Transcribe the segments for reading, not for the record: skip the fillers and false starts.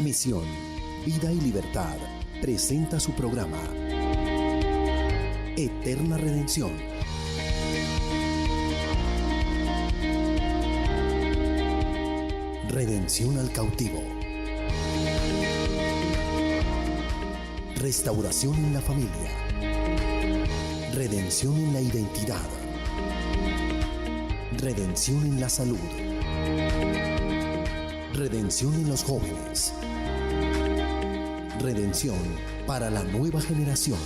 Misión, Vida y Libertad presenta su programa Eterna Redención. Redención al cautivo. Restauración en la familia. Redención en la identidad. Redención en la salud. Redención en los jóvenes. Redención para la nueva generación.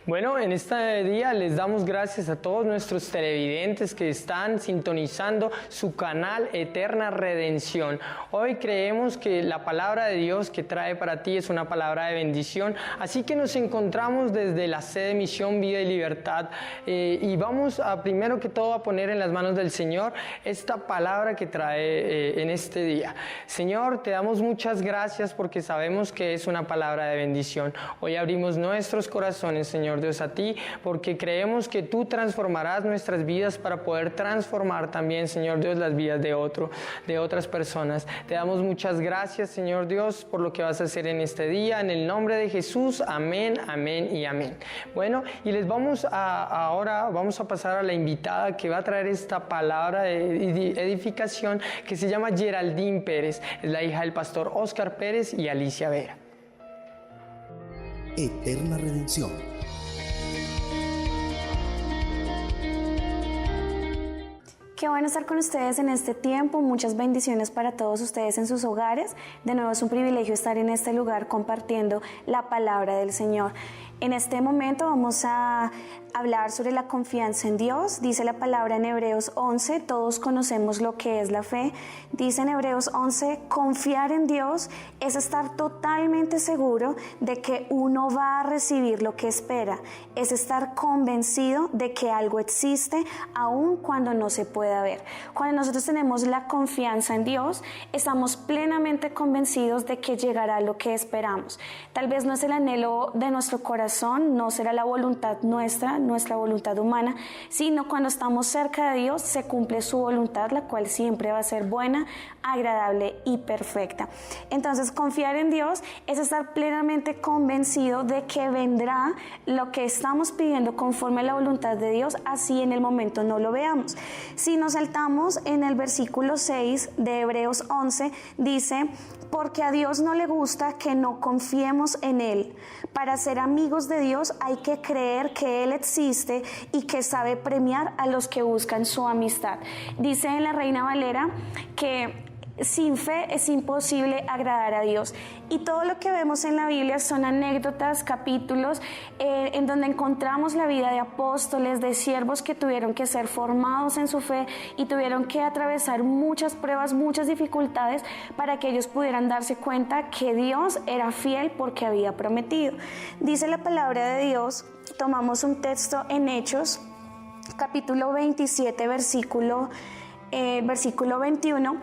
Bueno, en este día les damos gracias a todos nuestros televidentes que están sintonizando su canal Eterna Redención. Hoy creemos que la palabra de Dios que trae para ti es una palabra de bendición, así que nos encontramos desde la sede Misión, Vida y Libertad y vamos a primero que todo a poner en las manos del Señor esta palabra que trae en este día. Señor, te damos muchas gracias porque sabemos que es una palabra de bendición. Hoy abrimos nuestros corazones, Señor Dios, a ti, porque creemos que tú transformarás nuestras vidas para poder transformar también, Señor Dios, las vidas de otras personas. Te damos muchas gracias, Señor Dios, por lo que vas a hacer en este día, en el nombre de Jesús, amén, amén y amén. Bueno, y ahora vamos a pasar a la invitada que va a traer esta palabra de edificación, que se llama Geraldine Pérez, es la hija del pastor Oscar Pérez y Alicia Vera. Eterna Redención. Qué bueno estar con ustedes en este tiempo, muchas bendiciones para todos ustedes en sus hogares. De nuevo es un privilegio estar en este lugar compartiendo la palabra del Señor. En este momento vamos a hablar sobre la confianza en Dios. Dice la palabra en Hebreos 11, todos conocemos lo que es la fe. Dice en Hebreos 11, confiar en Dios es estar totalmente seguro de que uno va a recibir lo que espera. Es estar convencido de que algo existe aun cuando no se pueda ver. Cuando nosotros tenemos la confianza en Dios, estamos plenamente convencidos de que llegará lo que esperamos. Tal vez no es el anhelo de nuestro corazón, no será la voluntad nuestra voluntad humana, sino cuando estamos cerca de Dios se cumple su voluntad, la cual siempre va a ser buena, agradable y perfecta. Entonces, confiar en Dios es estar plenamente convencido de que vendrá lo que estamos pidiendo conforme a la voluntad de Dios, así en el momento no lo veamos. Si nos saltamos en el versículo 6 de Hebreos 11, dice: porque a Dios no le gusta que no confiemos en Él. Para ser amigos de Dios hay que creer que Él existe y que sabe premiar a los que buscan su amistad. Dice en la Reina Valera que sin fe es imposible agradar a Dios. Y todo lo que vemos en la Biblia son anécdotas, capítulos en donde encontramos la vida de apóstoles, de siervos que tuvieron que ser formados en su fe y tuvieron que atravesar muchas pruebas, muchas dificultades para que ellos pudieran darse cuenta que Dios era fiel porque había prometido. Dice la palabra de Dios, tomamos un texto en Hechos, capítulo 27, versículo 21.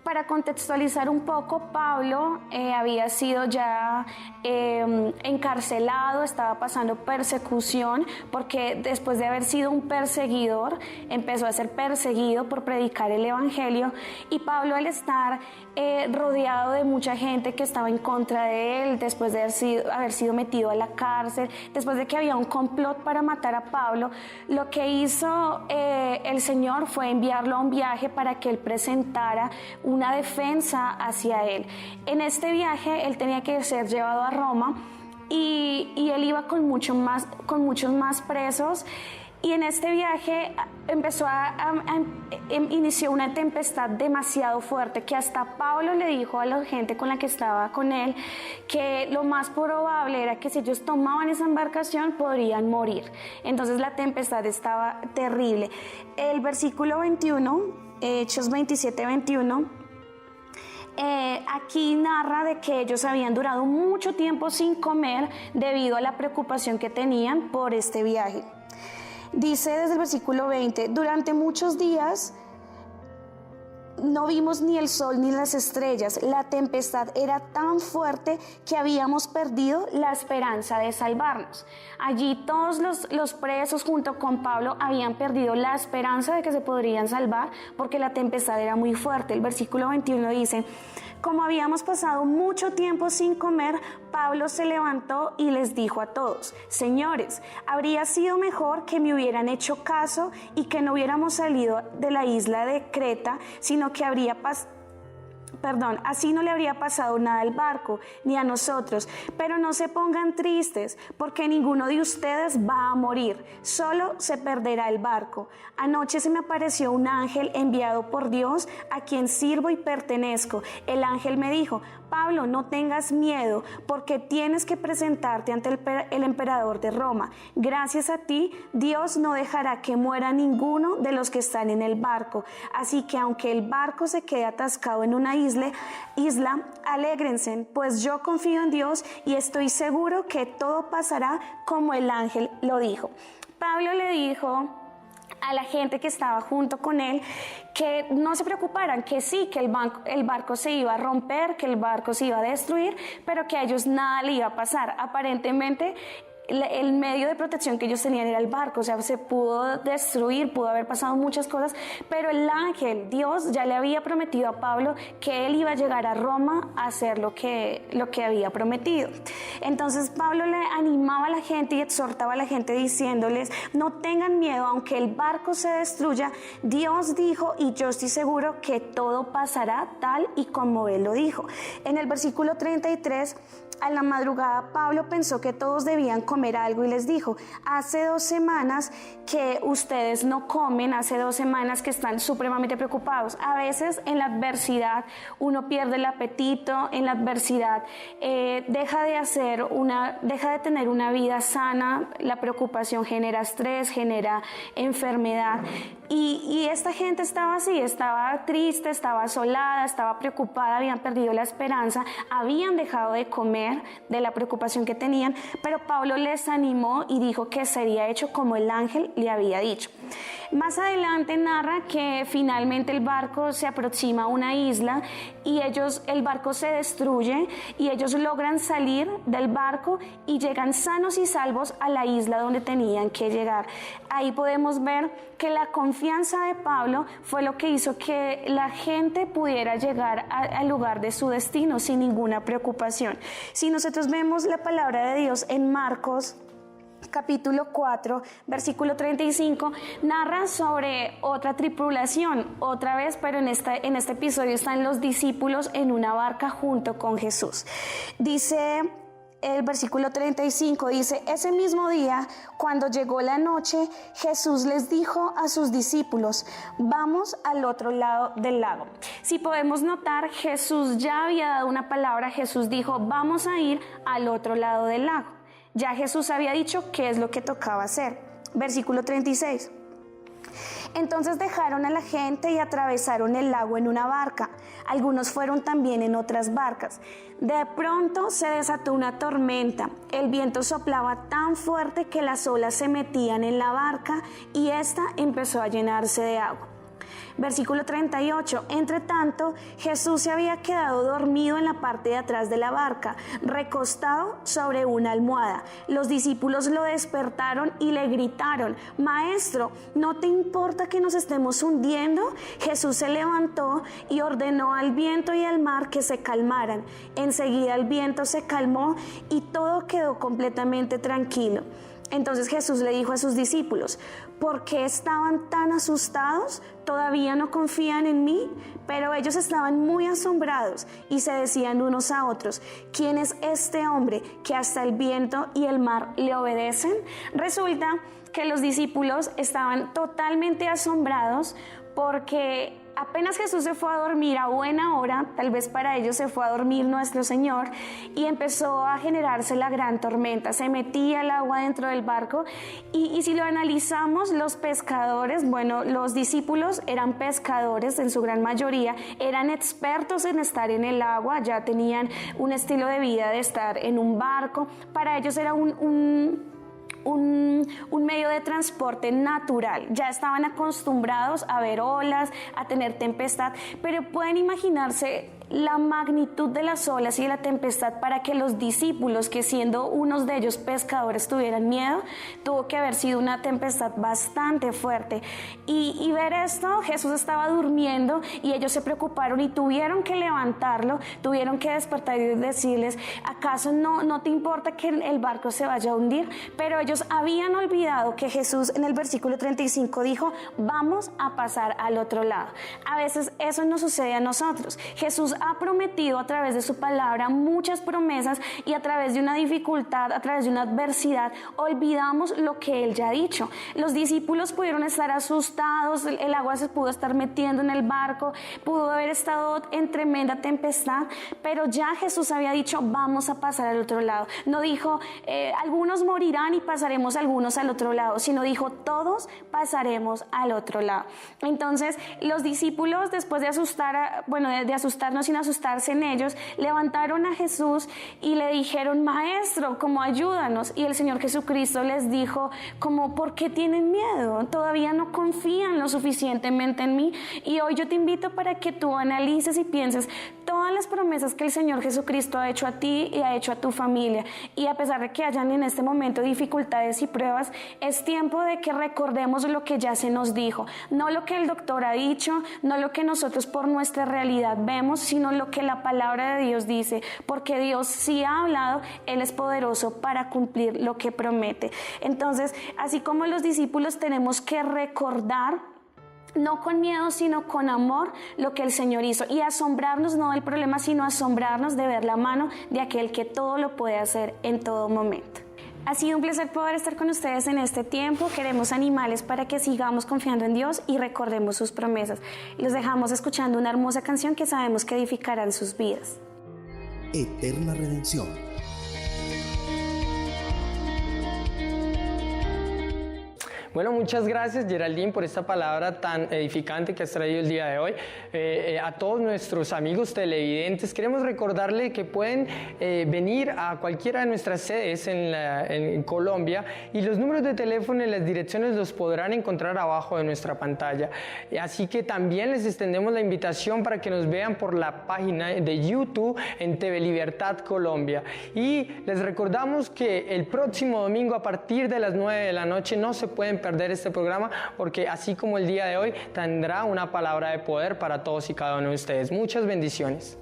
Para contextualizar un poco, Pablo había sido ya encarcelado, estaba pasando persecución, porque después de haber sido un perseguidor, empezó a ser perseguido por predicar el evangelio, y Pablo, al estar rodeado de mucha gente que estaba en contra de él, después de haber sido metido a la cárcel, después de que había un complot para matar a Pablo, lo que hizo el Señor fue enviarlo a un viaje para que él presentara una defensa hacia él. En este viaje él tenía que ser llevado a Roma y él iba con muchos más presos, y en este viaje inició una tempestad demasiado fuerte, que hasta Pablo le dijo a la gente con la que estaba con él que lo más probable era que si ellos tomaban esa embarcación podrían morir. Entonces la tempestad estaba terrible. El versículo 21, Hechos 27, 21, aquí narra de que ellos habían durado mucho tiempo sin comer debido a la preocupación que tenían por este viaje. Dice desde el versículo 20, durante muchos días no vimos ni el sol ni las estrellas. La tempestad era tan fuerte que habíamos perdido la esperanza de salvarnos. Allí todos los presos junto con Pablo habían perdido la esperanza de que se podrían salvar porque la tempestad era muy fuerte. El versículo 21 dice: como habíamos pasado mucho tiempo sin comer, Pablo se levantó y les dijo a todos: señores, habría sido mejor que me hubieran hecho caso y que no hubiéramos salido de la isla de Creta, sino que así no le habría pasado nada al barco, ni a nosotros. Pero no se pongan tristes, porque ninguno de ustedes va a morir, solo se perderá el barco. Anoche se me apareció un ángel enviado por Dios, a quien sirvo y pertenezco. El ángel me dijo: Pablo, no tengas miedo, porque tienes que presentarte ante el emperador de Roma. Gracias a ti, Dios no dejará que muera ninguno de los que están en el barco. Así que aunque el barco se quede atascado en una isla, alégrense, pues yo confío en Dios y estoy seguro que todo pasará como el ángel lo dijo. Pablo le dijo a la gente que estaba junto con él que no se preocuparan, que sí, que el barco se iba a romper, que el barco se iba a destruir, pero que a ellos nada le iba a pasar. Aparentemente el medio de protección que ellos tenían era el barco, o sea, se pudo destruir, pudo haber pasado muchas cosas, pero el ángel, Dios, ya le había prometido a Pablo que él iba a llegar a Roma a hacer lo que había prometido. Entonces Pablo le animaba a la gente y exhortaba a la gente diciéndoles: no tengan miedo, aunque el barco se destruya, Dios dijo y yo estoy seguro que todo pasará tal y como él lo dijo. En el versículo 33, a la madrugada Pablo pensó que todos debían comer algo y les dijo: hace 2 semanas que ustedes no comen, hace 2 semanas que están supremamente preocupados. A veces en la adversidad uno pierde el apetito, en la adversidad deja de tener una vida sana, la preocupación genera estrés, genera enfermedad. Y esta gente estaba así, estaba triste, estaba asolada, estaba preocupada, habían perdido la esperanza, habían dejado de comer de la preocupación que tenían, pero Pablo les animó y dijo que sería hecho como el ángel le había dicho. Más adelante narra que finalmente el barco se aproxima a una isla y el barco se destruye y ellos logran salir del barco y llegan sanos y salvos a la isla donde tenían que llegar. Ahí podemos ver que la confianza de Pablo fue lo que hizo que la gente pudiera llegar al lugar de su destino sin ninguna preocupación. Si nosotros vemos la palabra de Dios en Marcos capítulo 4, versículo 35, narra sobre otra tripulación, otra vez, pero en este episodio están los discípulos en una barca junto con Jesús. Dice el versículo 35, dice: ese mismo día, cuando llegó la noche, Jesús les dijo a sus discípulos: vamos al otro lado del lago. Si podemos notar, Jesús ya había dado una palabra. Jesús dijo: vamos a ir al otro lado del lago. Ya Jesús había dicho qué es lo que tocaba hacer. Versículo 36. Entonces dejaron a la gente y atravesaron el lago en una barca. Algunos fueron también en otras barcas. De pronto se desató una tormenta. El viento soplaba tan fuerte que las olas se metían en la barca y ésta empezó a llenarse de agua. Versículo 38. Entre tanto, Jesús se había quedado dormido en la parte de atrás de la barca, recostado sobre una almohada. Los discípulos lo despertaron y le gritaron: Maestro, ¿no te importa que nos estemos hundiendo? Jesús se levantó y ordenó al viento y al mar que se calmaran. Enseguida el viento se calmó y todo quedó completamente tranquilo. Entonces Jesús le dijo a sus discípulos: ¿por qué estaban tan asustados? ¿Todavía no confían en mí? Pero ellos estaban muy asombrados y se decían unos a otros: ¿quién es este hombre que hasta el viento y el mar le obedecen? Resulta que los discípulos estaban totalmente asombrados porque apenas Jesús se fue a dormir a buena hora, tal vez para ellos se fue a dormir nuestro Señor, y empezó a generarse la gran tormenta. Se metía el agua dentro del barco y si lo analizamos, los pescadores, los discípulos eran pescadores en su gran mayoría, eran expertos en estar en el agua, ya tenían un estilo de vida de estar en un barco. Para ellos era un un medio de transporte natural. Ya estaban acostumbrados a ver olas, a tener tempestad, pero pueden imaginarse la magnitud de las olas y de la tempestad para que los discípulos, que siendo unos de ellos pescadores, tuvieran miedo. Tuvo que haber sido una tempestad bastante fuerte. Y ver esto, Jesús estaba durmiendo y ellos se preocuparon y tuvieron que levantarlo, tuvieron que despertar y decirles: ¿acaso no te importa que el barco se vaya a hundir? Pero ellos habían olvidado que Jesús en el versículo 35 dijo: vamos a pasar al otro lado. A veces eso nos sucede a nosotros. Jesús ha prometido a través de su palabra muchas promesas, y a través de una dificultad, a través de una adversidad, olvidamos lo que Él ya ha dicho. Los discípulos pudieron estar asustados, el agua se pudo estar metiendo en el barco, pudo haber estado en tremenda tempestad, pero ya Jesús había dicho: vamos a pasar al otro lado. No dijo algunos morirán y pasaremos algunos al otro lado, sino dijo: todos pasaremos al otro lado. Entonces los discípulos, después de asustarnos sin asustarse en ellos, levantaron a Jesús y le dijeron: Maestro, como ayúdanos. Y el Señor Jesucristo les dijo como: ¿por qué tienen miedo? ¿Todavía no confían lo suficientemente en mí? Y hoy yo te invito para que tú analices y pienses todas las promesas que el Señor Jesucristo ha hecho a ti y ha hecho a tu familia. Y a pesar de que hayan en este momento dificultades y pruebas, es tiempo de que recordemos lo que ya se nos dijo, no lo que el doctor ha dicho, no lo que nosotros por nuestra realidad vemos, sino lo que la palabra de Dios dice, porque Dios sí ha hablado, Él es poderoso para cumplir lo que promete. Entonces, así como los discípulos, tenemos que recordar, no con miedo, sino con amor, lo que el Señor hizo, y asombrarnos no del problema, sino asombrarnos de ver la mano de aquel que todo lo puede hacer en todo momento. Ha sido un placer poder estar con ustedes en este tiempo. Queremos animarles para que sigamos confiando en Dios y recordemos sus promesas. Los dejamos escuchando una hermosa canción que sabemos que edificarán sus vidas. Eterna Redención. Bueno, muchas gracias, Geraldine, por esta palabra tan edificante que has traído el día de hoy. A todos nuestros amigos televidentes, queremos recordarle que pueden venir a cualquiera de nuestras sedes en Colombia, y los números de teléfono y las direcciones los podrán encontrar abajo de nuestra pantalla. Así que también les extendemos la invitación para que nos vean por la página de YouTube en TV Libertad Colombia. Y les recordamos que el próximo domingo a partir de las 9 de la noche no se pueden perder este programa, porque así como el día de hoy tendrá una palabra de poder para todos y cada uno de ustedes. Muchas bendiciones.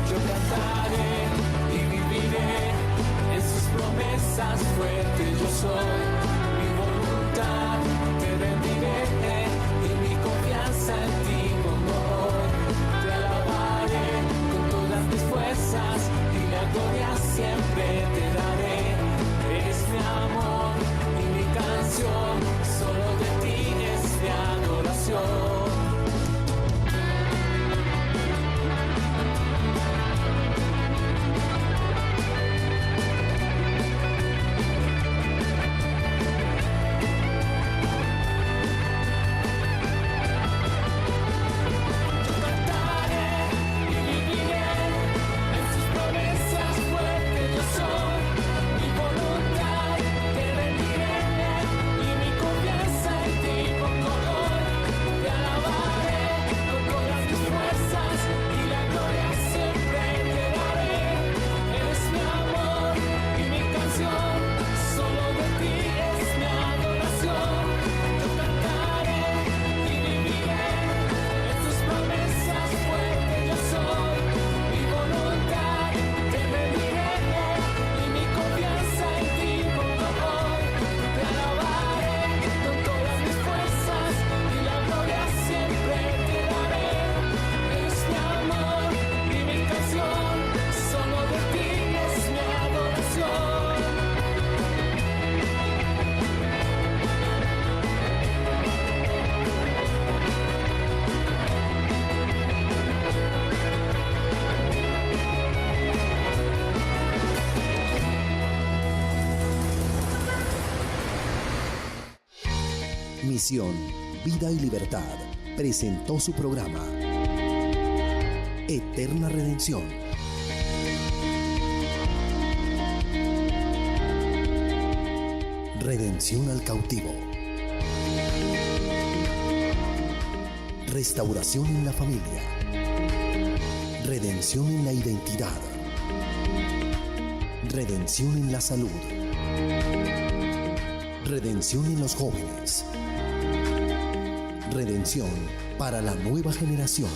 Yo cantaré y viviré Misión, Vida y Libertad presentó su programa Eterna Redención. Redención al cautivo. Restauración en la familia. Redención en la identidad. Redención en la salud. Redención en los jóvenes. Redención para la nueva generación.